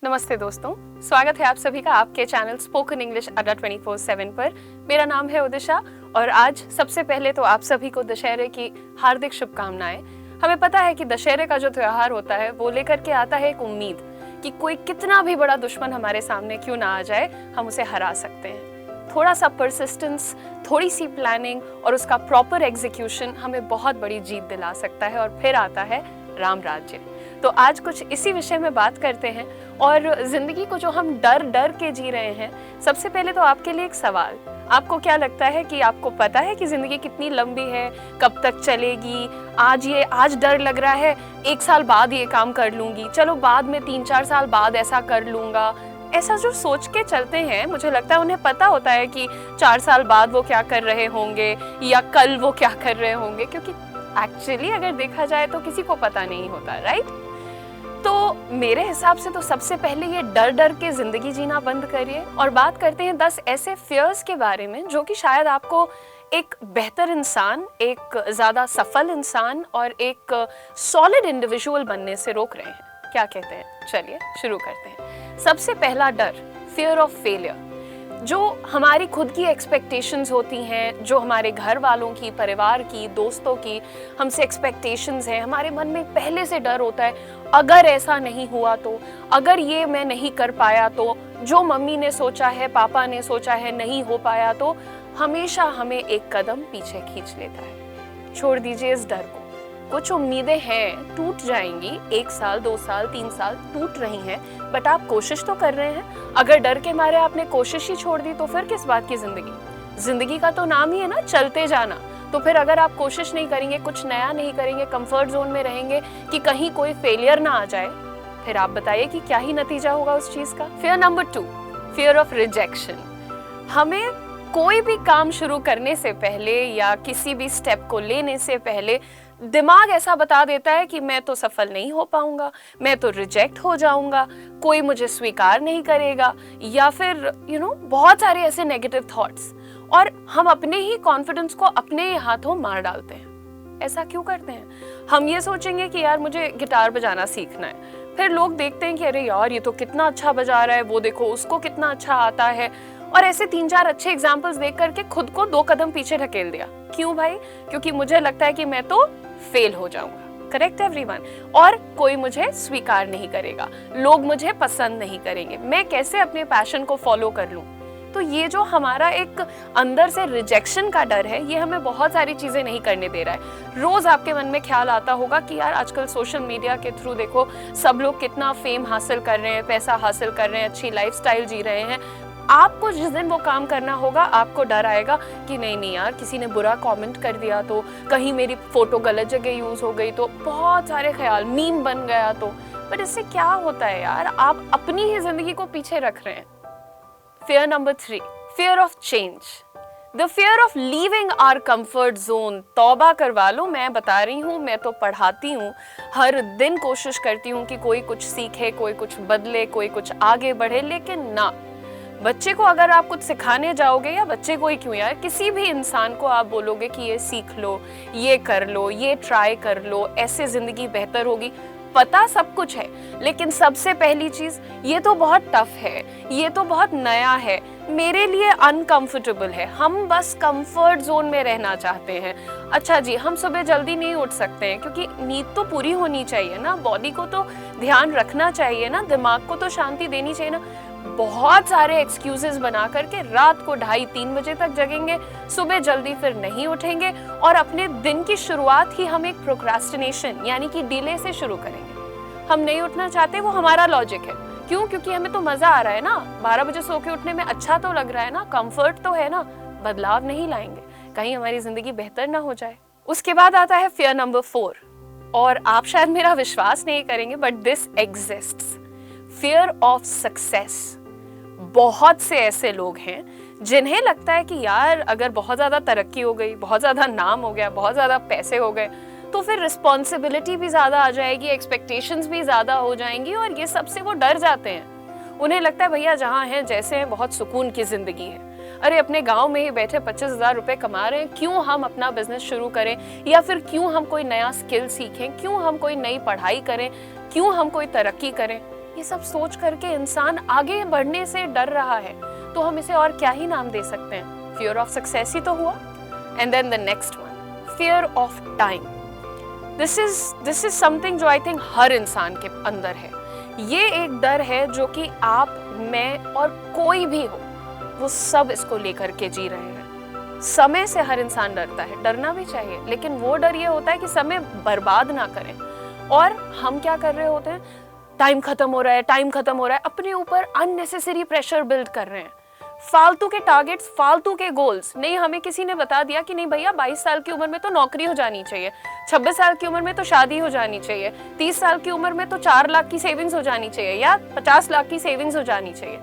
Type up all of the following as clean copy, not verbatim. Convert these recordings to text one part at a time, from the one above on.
नमस्ते दोस्तों, स्वागत है आप सभी का आपके चैनल स्पोकन इंग्लिश अड्डा 24/7 पर। मेरा नाम है उदिशा और आज सबसे पहले तो आप सभी को दशहरे की हार्दिक शुभकामनाएं। हमें पता है कि दशहरे का जो त्योहार होता है वो लेकर के आता है एक उम्मीद कि कोई कितना भी बड़ा दुश्मन हमारे सामने क्यों ना आ जाए, हम उसे हरा सकते हैं। थोड़ा सा परसिस्टेंस, थोड़ी सी प्लानिंग और उसका प्रॉपर एग्जीक्यूशन हमें बहुत बड़ी जीत दिला सकता है और फिर आता है राम राज्य। तो आज कुछ इसी विषय में बात करते हैं और जिंदगी को जो हम डर डर के जी रहे हैं, सबसे पहले तो आपके लिए एक सवाल, आपको क्या लगता है कि आपको पता है कि जिंदगी कितनी लंबी है, कब तक चलेगी? आज डर लग रहा है, 1 साल बाद ये काम कर लूंगी, चलो बाद में 3-4 साल बाद ऐसा कर लूंगा। ऐसा जो सोच के चलते हैं, मुझे लगता है उन्हें पता होता है कि 4 साल बाद वो क्या कर रहे होंगे या कल वो क्या कर रहे होंगे, क्योंकि एक्चुअली अगर देखा जाए तो किसी को पता नहीं होता, राइट? तो मेरे हिसाब से तो सबसे पहले ये डर डर के जिंदगी जीना बंद करिए और बात करते हैं 10 ऐसे फियर्स के बारे में जो कि शायद आपको एक बेहतर इंसान, एक ज्यादा सफल इंसान और एक सॉलिड इंडिविजुअल बनने से रोक रहे हैं। क्या कहते हैं? चलिए शुरू करते हैं। सबसे पहला डर, फियर ऑफ फेलियर। जो हमारी खुद की एक्सपेक्टेशंस होती हैं, जो हमारे घर वालों की, परिवार की, दोस्तों की हमसे एक्सपेक्टेशंस हैं, हमारे मन में पहले से डर होता है, अगर ऐसा नहीं हुआ तो, अगर ये मैं नहीं कर पाया तो, जो मम्मी ने सोचा है, पापा ने सोचा है, नहीं हो पाया तो, हमेशा हमें एक कदम पीछे खींच लेता है। छोड़ दीजिए इस डर को। कुछ उम्मीदें हैं, टूट जाएंगी, 1 साल, 2 साल, 3 साल टूट रही हैं, बट आप कोशिश तो कर रहे हैं। अगर डर के मारे आपने कोशिश ही छोड़ दी तो फिर किस बात की जिंदगी? जिंदगी का तो नाम ही है ना चलते जाना। तो फिर अगर आप कोशिश नहीं करेंगे, कुछ नया नहीं करेंगे, कंफर्ट जोन में रहेंगे कि कहीं कोई फेलियर ना आ जाए, फिर आप बताइए कि क्या ही नतीजा होगा उस चीज का। Fear number 2, fear of rejection. हमें कोई भी काम शुरू करने से पहले या किसी भी स्टेप को लेने से पहले दिमाग ऐसा बता देता है कि मैं तो सफल नहीं हो पाऊंगा, मैं तो रिजेक्ट हो जाऊंगा, कोई मुझे स्वीकार नहीं करेगा, या फिर बहुत सारे ऐसे नेगेटिव थॉट्स, और हम अपने ही कॉन्फिडेंस को अपने ही हाथों मार डालते हैं। ऐसा क्यों करते हैं? हम ये सोचेंगे कि यार मुझे गिटार बजाना सीखना है, फिर लोग देखते हैं कि अरे यार ये तो कितना अच्छा बजा रहा है, वो देखो उसको कितना अच्छा आता है, और ऐसे 3-4 अच्छे एग्जाम्पल्स देख करके खुद को 2 कदम पीछे ढकेल दिया। क्यों भाई? क्योंकि मुझे लगता है कि मैं तो फेल हो जाऊंगा। Correct everyone. और कोई मुझे स्वीकार नहीं करेगा, लोग मुझे पसंद नहीं करेंगे, मैं कैसे अपने पैशन को फॉलो कर लूं? तो ये जो हमारा एक अंदर से रिजेक्शन का डर है, ये हमें बहुत सारी चीजें नहीं करने दे रहा है। रोज आपके मन में ख्याल आता होगा कि यार आजकल सोशल मीडिया के थ्रू देखो सब लोग कितना फेम हासिल कर रहे हैं, पैसा हासिल कर रहे हैं, अच्छी लाइफस्टाइल जी रहे हैं। आपको जिस दिन वो काम करना होगा, आपको डर आएगा कि नहीं यार किसी ने बुरा कमेंट कर दिया तो, कहीं मेरी फोटो गलत जगह यूज हो गई तो, बहुत सारे ख्याल, मीम बन गया तो। पर इससे क्या होता है यार? आप अपनी ही जिंदगी को पीछे रख रहे हैं। Fear number 3, fear of change. The fear of leaving our comfort zone. तौबा करवा लो, मैं बता रही हूँ, मैं तो पढ़ाती हूँ, हर दिन कोशिश करती हूँ कि कोई कुछ सीखे, कोई कुछ बदले, कोई कुछ आगे बढ़े, लेकिन ना, बच्चे को अगर आप कुछ सिखाने जाओगे, या बच्चे को ही क्यों यार, किसी भी इंसान को आप बोलोगे कि ये सीख लो, ये कर लो, ये ट्राई कर लो, ऐसे जिंदगी बेहतर होगी, पता सब कुछ है, लेकिन सबसे पहली चीज, ये तो बहुत टफ है, ये तो बहुत नया है, मेरे लिए अनकंफर्टेबल है, हम बस कंफर्ट जोन में रहना चाहते हैं। अच्छा जी, हम सुबह जल्दी नहीं उठ सकते हैं क्योंकि नींद तो पूरी होनी चाहिए ना, बॉडी को तो ध्यान रखना चाहिए ना, दिमाग को तो शांति देनी चाहिए ना। बहुत सारे एक्सक्यूजेस बना करके रात को 2:30-3 बजे तक जगेंगे, सुबह जल्दी फिर नहीं उठेंगे, और अपने दिन की शुरुआत ही हम एक प्रोक्रास्टिनेशन यानी कि डिले से शुरू करेंगे। हम नहीं उठना चाहते, वो हमारा लॉजिक है। क्यों? क्योंकि हमें तो मजा आ रहा है ना, 12 बजे सो के उठने में अच्छा तो लग रहा है ना, कंफर्ट तो है ना, बदलाव नहीं लाएंगे, कहीं हमारी जिंदगी बेहतर ना हो जाए। उसके बाद आता है फियर नंबर 4, और आप शायद मेरा विश्वास नहीं करेंगे but this exists, fear of success. बहुत से ऐसे लोग हैं जिन्हें लगता है कि यार अगर बहुत ज्यादा तरक्की हो गई, बहुत ज्यादा नाम हो गया, बहुत ज्यादा पैसे हो गए, तो फिर रिस्पॉन्सिबिलिटी भी ज्यादा आ जाएगी, एक्सपेक्टेशंस भी ज्यादा हो जाएंगी, और ये सबसे वो डर जाते हैं। उन्हें लगता है भैया जहाँ हैं जैसे हैं, बहुत सुकून की जिंदगी है, अरे अपने गांव में ही बैठे 25,000 रुपए कमा रहे हैं, क्यों हम अपना बिजनेस शुरू करें, या फिर क्यों हम कोई नया स्किल सीखें, क्यों हम कोई नई पढ़ाई करें, क्यों हम कोई तरक्की करें। ये सब सोच करके इंसान आगे बढ़ने से डर रहा है, तो हम इसे और क्या ही नाम दे सकते हैं? फियर ऑफ सक्सेस ही तो हुआ। And then the next one, fear of time. This is something जो आई थिंक हर इंसान के अंदर है। ये एक डर है जो कि आप, मैं और कोई भी हो, वो सब इसको लेकर के जी रहे हैं। समय से हर इंसान डरता है, डरना भी चाहिए, लेकिन वो डर ये होता है कि समय बर्बाद ना करें। और हम क्या कर रहे होते हैं? टाइम खत्म हो रहा है, टाइम खत्म हो रहा है, अपने ऊपर अननेसेसरी प्रेशर बिल्ड कर रहे हैं। फालतू के टारगेट्स, फालतू के गोल्स। नहीं, हमें किसी ने बता दिया कि नहीं भैया 22 साल की उम्र में तो नौकरी हो जानी चाहिए, 26 साल की उम्र में तो शादी हो जानी चाहिए, 30 साल की उम्र में तो 4 लाख की सेविंग्स हो जानी चाहिए या 50 लाख की सेविंग्स हो जानी चाहिए।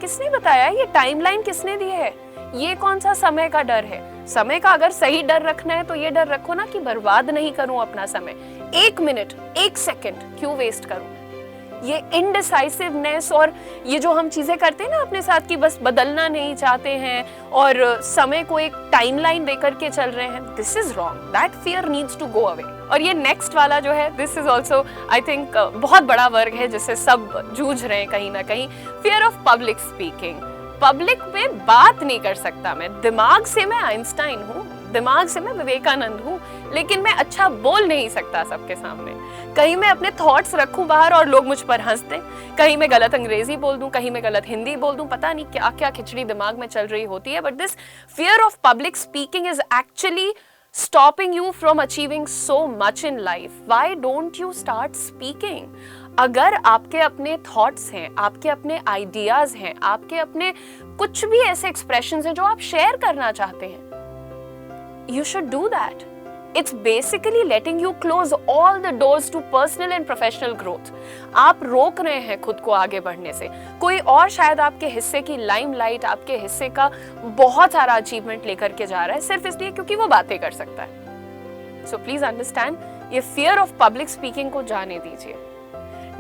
किसने बताया? ये टाइमलाइन किसने दी है? ये कौन सा समय का डर है? समय का अगर सही डर रखना है तो ये डर रखो ना कि बर्बाद नहीं करूं अपना समय। 1 मिनट, 1 सेकंड क्यों वेस्ट करूं? ये इनडिसाइसिवनेस और ये जो हम चीजें करते हैं ना अपने साथ की बस बदलना नहीं चाहते हैं और समय को एक टाइमलाइन देकर के चल रहे हैं, this is wrong. That fear needs to go away. और ये नेक्स्ट वाला जो है, this is also I think बहुत बड़ा वर्ग है जिससे सब जूझ रहे हैं कहीं ना कहीं, fear of public speaking. Public में बात नहीं कर सकता मैं, दिमाग से मैं आइंस्टाइन हूँ, दिमाग से मैं विवेकानंद हूँ, लेकिन मैं अच्छा बोल नहीं सकता सबके सामने। कहीं मैं अपने थॉट्स रखूं बाहर और लोग मुझ पर हंस दें, कहीं मैं गलत अंग्रेजी बोल दूं, कहीं मैं गलत हिंदी बोल दूं, पता नहीं क्या क्या खिचड़ी दिमाग में चल रही होती है। But this fear of public speaking is actually stopping you from achieving so much in life. Why don't you start speaking? अगर आपके अपने थॉट्स हैं, आपके अपने आइडियाज हैं, आपके अपने कुछ भी ऐसे एक्सप्रेशंस हैं जो आप शेयर करना चाहते हैं, you should do that. It's basically letting you close all the doors to personal and professional growth. आप रोक रहे हैं खुद को आगे बढ़ने से। कोई और शायद आपके हिस्से की लाइमलाइट, आपके हिस्से का बहुत सारा अचीवमेंट लेकर के जा रहा है सिर्फ इसलिए क्योंकि वो बातें कर सकता है। So please understand, ये fear of public speaking को जाने दीजिए।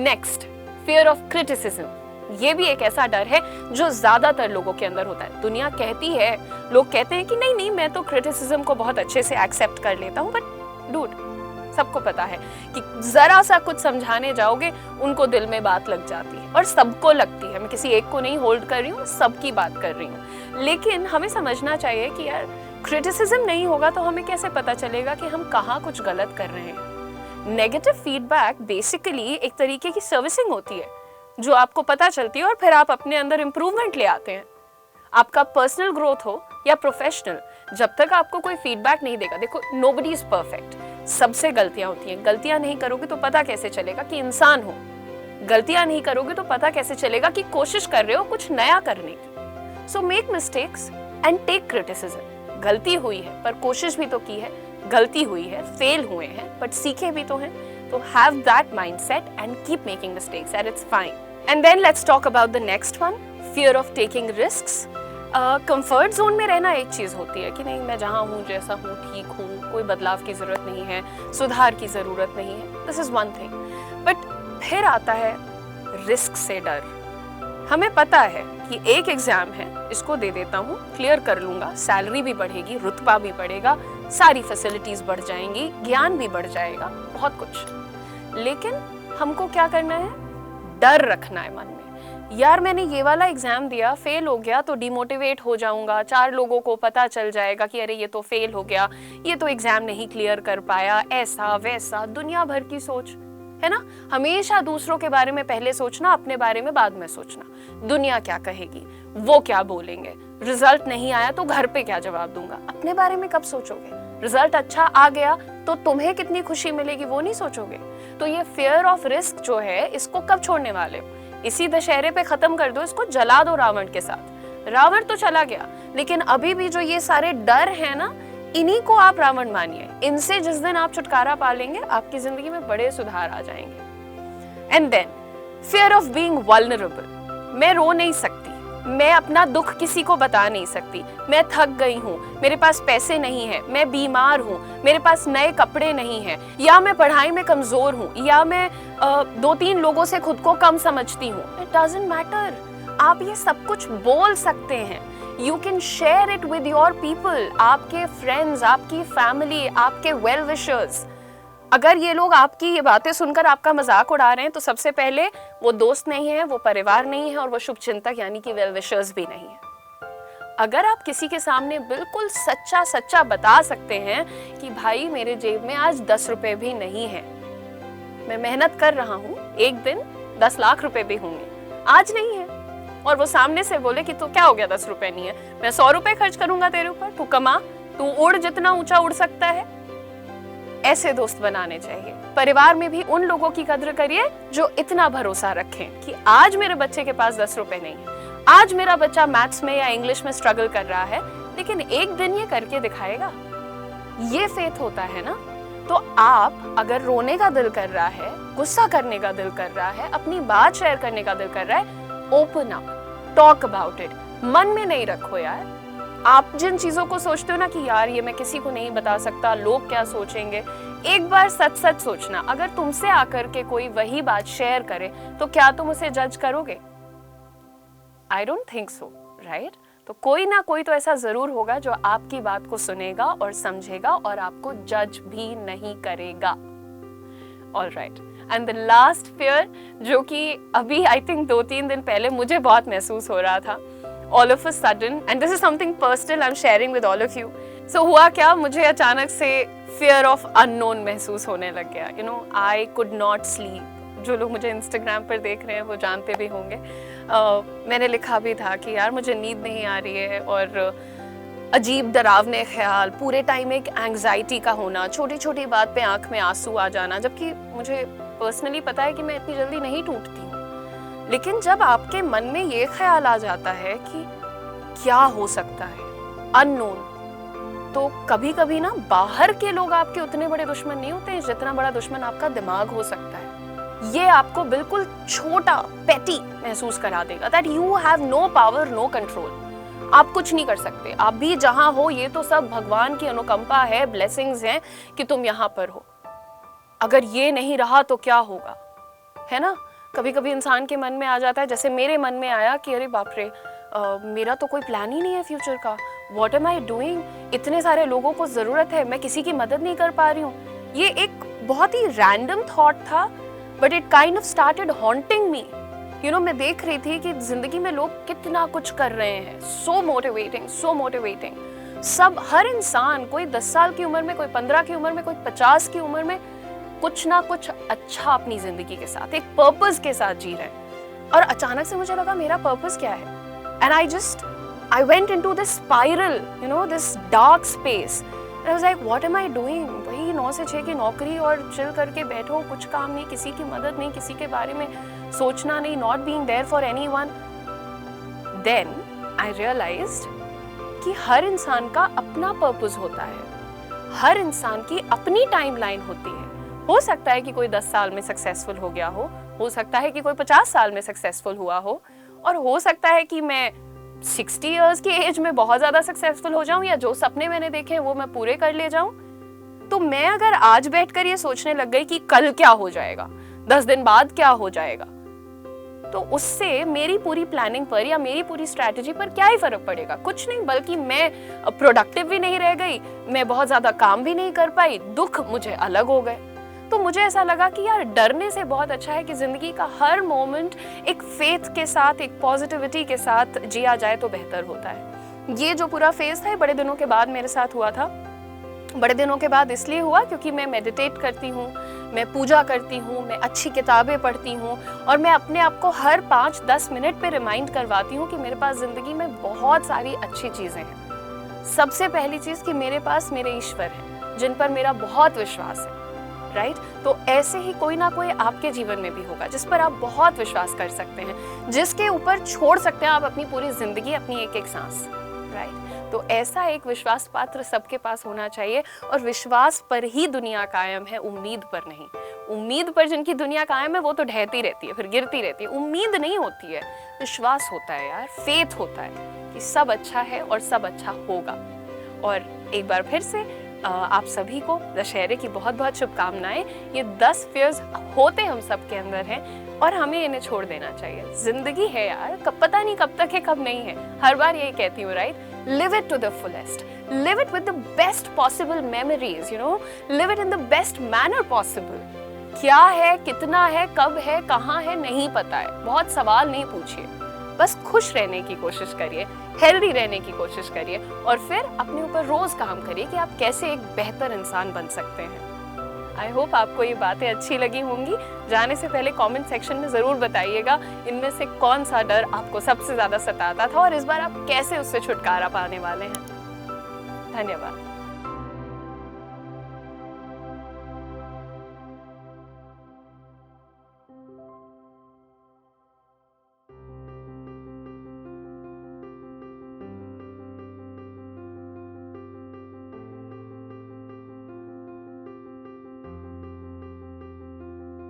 Next, fear of criticism. ये भी एक ऐसा डर है जो ज्यादातर लोगों के अंदर होता है। दुनिया कहती है, लोग कहते हैं कि नहीं नहीं मैं तो क्रिटिसिज्म को बहुत अच्छे से एक्सेप्ट कर लेता हूँ, बट डूड, सबको पता है कि जरा सा कुछ समझाने जाओगे उनको दिल में बात लग जाती है, और सबको लगती है। मैं किसी एक को नहीं होल्ड कर रही हूँ, सबकी बात कर रही हूँ। लेकिन हमें समझना चाहिए कि यार क्रिटिसिज्म नहीं होगा तो हमें कैसे पता चलेगा कि हम कहाँ कुछ गलत कर रहे हैं। नेगेटिव फीडबैक बेसिकली एक तरीके की सर्विसिंग होती है जो आपको पता चलती है और फिर आप अपने अंदर इंप्रूवमेंट ले आते हैं। आपका पर्सनल ग्रोथ हो या प्रोफेशनल, जब तक आपको कोई फीडबैक नहीं देगा, देखो नोबडी इज परफेक्ट, सबसे गलतियां होती हैं। गलतियां नहीं करोगे तो पता कैसे चलेगा कि इंसान हो? गलतियां नहीं करोगे तो पता कैसे चलेगा कि कोशिश कर रहे हो कुछ नया करने की? So make mistakes and take criticism. गलती हुई है पर कोशिश भी तो की है, गलती हुई है, फेल हुए हैं बट सीखे भी तो हैं। So have that mindset and keep making mistakes and it's fine. And then let's talk about the next one, fear of taking risks. Comfort zone में रहना एक चीज़ होती है कि नहीं मैं जहाँ हूँ जैसा हूँ ठीक हूँ, कोई बदलाव की ज़रूरत नहीं है, सुधार की ज़रूरत नहीं है, this is one thing. But फिर आता है रिस्क से डर। हमें पता है कि एक एग्जाम है, इसको दे देता हूँ, क्लियर कर लूँगा, सैलरी भी बढ़ेगी, रुतबा भी बढ़ेगा, सारी फैसिलिटीज़ बढ़ जाएंगी, ज्ञान भी बढ़ जाएगा, बहुत कुछ। लेकिन हमको क्या करना है? डर रखना है मन में। यार मैंने ये वाला एग्जाम दिया, फेल हो गया तो डिमोटिवेट हो जाऊंगा, 4 लोगों को पता चल जाएगा कि अरे ये तो फेल हो गया, ये तो एग्जाम नहीं क्लियर कर पाया, ऐसा वैसा, दुनिया भर की सोच है ना। हमेशा दूसरों के बारे में पहले सोचना, अपने बारे में बाद में सोचना। दुनिया क्या कहेगी, वो क्या बोलेंगे, रिजल्ट नहीं आया तो घर पे क्या जवाब दूंगा, अपने बारे में कब सोचोगे? रिजल्ट अच्छा आ गया तो तुम्हें कितनी खुशी मिलेगी वो नहीं सोचोगे। तो ये फियर ऑफ रिस्क जो है, इसको कब छोड़ने वाले हो? इसी दशहरे पे खत्म कर दो, इसको जला दो रावण के साथ। रावण तो चला गया, लेकिन अभी भी जो ये सारे डर है ना, इन्हीं को आप रावण मानिए। इनसे जिस दिन आप छुटकारा पा लेंगे, आपकी जिंदगी में बड़े सुधार आ जाएंगे। And then fear of being vulnerable. मैं रो नहीं सकती, मैं अपना दुख किसी को बता नहीं सकती, मैं थक गई हूँ, मेरे पास पैसे नहीं है, मैं बीमार हूँ, मेरे पास नए कपड़े नहीं हैं, या मैं पढ़ाई में कमजोर हूँ, या मैं 2-3 लोगों से खुद को कम समझती हूँ। इट डजंट मैटर, आप ये सब कुछ बोल सकते हैं। You can share it with your people, आपके फ्रेंड्स, आपकी फैमिली, आपके वेल विशर्स। अगर ये लोग आपकी ये बातें सुनकर आपका मजाक उड़ा रहे हैं तो सबसे पहले वो दोस्त नहीं है, वो परिवार नहीं है और वो शुभचिंतक यानी कि वेल विशर्स भी नहीं है। अगर आप किसी के सामने बिल्कुल सच्चा सच्चा बता सकते हैं कि भाई मेरे जेब में आज 10 रुपए भी नहीं है, मैं मेहनत कर रहा हूँ, एक दिन 10 लाख रुपए भी होंगे, आज नहीं है, और वो सामने से बोले कि तो क्या हो गया 10 रुपए नहीं है, मैं 100 रुपए खर्च करूंगा तेरे ऊपर, तू कमा, तू उड़ जितना ऊंचा उड़ सकता है। ऐसे दोस्त बनाने चाहिए। परिवार में भी उन लोगों की कद्र करिए जो इतना भरोसा रखें कि आज मेरे बच्चे के पास 10 रुपए नहीं है, आज मेरा बच्चा मैथ्स में या इंग्लिश में स्ट्रगल कर रहा है, लेकिन एक दिन ये करके दिखाएगा। ये फेथ होता है ना। तो आप अगर रोने का दिल कर रहा है, गुस्सा करने का दिल कर रहा है, अपनी बात शेयर करने का दिल कर रहा है, open up, talk about it. मन में नहीं रखो यार। आप जिन चीजों को सोचते हो ना कि यार ये मैं किसी को नहीं बता सकता, लोग क्या सोचेंगे, एक बार सच सच सोचना। अगर तुमसे आकर के कोई वही बात शेयर करे तो क्या तुम उसे जज करोगे? I don't think so, right? तो कोई ना कोई तो ऐसा जरूर होगा जो आपकी बात को सुनेगा और समझेगा और आपको जज भी नहीं करेगा। All right, and the last fear जो कि अभी आई थिंक 2-3 दिन पहले मुझे बहुत महसूस हो रहा था, all of a sudden, and this is something personal I'm sharing with all of you. So हुआ क्या, मुझे अचानक से fear of unknown महसूस होने लग गया। You know, I could not sleep. जो लोग मुझे Instagram पर देख रहे हैं वो जानते भी होंगे। मैंने लिखा भी था कि यार मुझे नींद नहीं आ रही है और अजीब डरावने ख्याल, पूरे टाइम एक एंग्जाइटी का होना, छोटी छोटी बात पे आंख में आंसू आ जाना, जबकि मुझे पर्सनली पता है कि मैं इतनी जल्दी नहीं टूटती हूँ। लेकिन जब आपके मन में ये ख्याल आ जाता है कि क्या हो सकता है, अननोन, तो कभी कभी ना बाहर के लोग आपके उतने बड़े दुश्मन नहीं होते हैं जितना बड़ा दुश्मन आपका दिमाग हो सकता है। ये आपको बिल्कुल छोटा, पेटी महसूस करा देगा, that you have no power, no control. आप कुछ नहीं कर सकते। आप भी जहां हो, ये तो सब भगवान की अनुकंपा है, ब्लेसिंग्स हैं कि तुम यहाँ पर हो। अगर ये नहीं रहा तो क्या होगा, है ना? कभी कभी इंसान के मन में आ जाता है, जैसे मेरे मन में आया कि अरे बाप रे, मेरा तो कोई प्लान ही नहीं है फ्यूचर का, व्हाट एम आई डूइंग, इतने सारे लोगों को ज़रूरत है, मैं किसी की मदद नहीं कर पा रही हूँ। ये एक बहुत ही रैंडम थॉट था, but it kind of started haunting me. You know, मैं देख रही थी कि जिंदगी में लोग कितना कुछ कर रहे हैं, सो मोटिवेटिंग, सो मोटिवेटिंग। सब, हर इंसान, कोई 10 साल की उम्र में, कोई 15 की उम्र में, कोई 50 की उम्र में कुछ ना कुछ अच्छा अपनी जिंदगी के साथ, एक पर्पस के साथ जी रहे हैं। और अचानक से मुझे लगा मेरा पर्पस क्या है, and I went into this spiral, you know, this dark space. I was like what am I doing? वही 9 से 6 की नौकरी और चिल करके बैठो, कुछ काम नहीं, किसी की मदद नहीं, किसी के बारे में सोचना नहीं, not being there for anyone. Then I realized कि हर इंसान का अपना पर्पस होता है, हर इंसान की अपनी टाइमलाइन होती है। हो सकता है कि कोई 10 साल में सक्सेसफुल हो गया हो सकता है कि कोई 50 साल में सक्सेसफुल हुआ हो, और हो सकता है कि मैं 60 इयर्स की एज में बहुत ज्यादा सक्सेसफुल हो जाऊं, या जो सपने मैंने देखे हैं वो मैं पूरे कर ले जाऊं। तो मैं अगर आज बैठकर ये सोचने लग गई कि कल क्या हो जाएगा, 10 दिन बाद क्या हो जाएगा, तो उससे मेरी पूरी प्लानिंग पर या मेरी पूरी स्ट्रैटेजी पर क्या ही फर्क पड़ेगा? कुछ नहीं, बल्कि मैं प्रोडक्टिव भी नहीं रह गई, मैं बहुत ज्यादा काम भी नहीं कर पाई, दुख मुझे अलग हो गए। तो मुझे ऐसा लगा कि यार डरने से बहुत अच्छा है कि जिंदगी का हर मोमेंट एक फेथ के साथ, एक पॉजिटिविटी के साथ जिया जाए तो बेहतर होता है। ये जो पूरा फेज था बड़े दिनों के बाद मेरे साथ हुआ था। बड़े दिनों के बाद इसलिए हुआ क्योंकि मैं मेडिटेट करती हूँ, मैं पूजा करती हूँ, मैं अच्छी किताबें पढ़ती हूँ, और मैं अपने आप को हर 5-10 मिनट पे रिमाइंड करवाती हूँ कि मेरे पास जिंदगी में बहुत सारी अच्छी चीजें हैं। सबसे पहली चीज कि मेरे पास मेरे ईश्वर हैं जिन पर मेरा बहुत विश्वास है, राइट? तो ऐसे ही कोई ना कोई आपके जीवन में भी होगा जिस पर आप बहुत विश्वास कर सकते हैं, जिसके ऊपर छोड़ सकते हैं आप अपनी पूरी जिंदगी, अपनी एक एक सांस, राइट? तो ऐसा एक विश्वास पात्र सबके पास होना चाहिए, और विश्वास पर ही दुनिया कायम है, उम्मीद पर नहीं। उम्मीद पर जिनकी दुनिया कायम है वो तो ढहती रहती है, फिर गिरती रहती है। उम्मीद नहीं होती है, विश्वास होता है यार, फेथ होता है कि सब अच्छा है और सब अच्छा होगा। और एक बार फिर से आप सभी को दशहरे की बहुत बहुत शुभकामनाएं। ये 10 फियर्स होते हम सबके अंदर हैं और हमें इन्हें छोड़ देना चाहिए। जिंदगी है यार, कब पता नहीं कब तक है कब नहीं है। हर बार यही कहती हूँ, right? Live it to the fullest. Live it with the best possible memories, live it in the best manner possible. क्या है, कितना है, कब है, कहाँ है, नहीं पता है, बहुत सवाल नहीं पूछिए, बस खुश रहने की कोशिश करिए, हेल्दी रहने की कोशिश करिए और फिर अपने ऊपर रोज काम करिए कि आप कैसे एक बेहतर इंसान बन सकते हैं। आई होप आपको ये बातें अच्छी लगी होंगी। जाने से पहले कमेंट सेक्शन में ज़रूर बताइएगा इनमें से कौन सा डर आपको सबसे ज़्यादा सताता था और इस बार आप कैसे उससे छुटकारा पाने वाले हैं। धन्यवाद।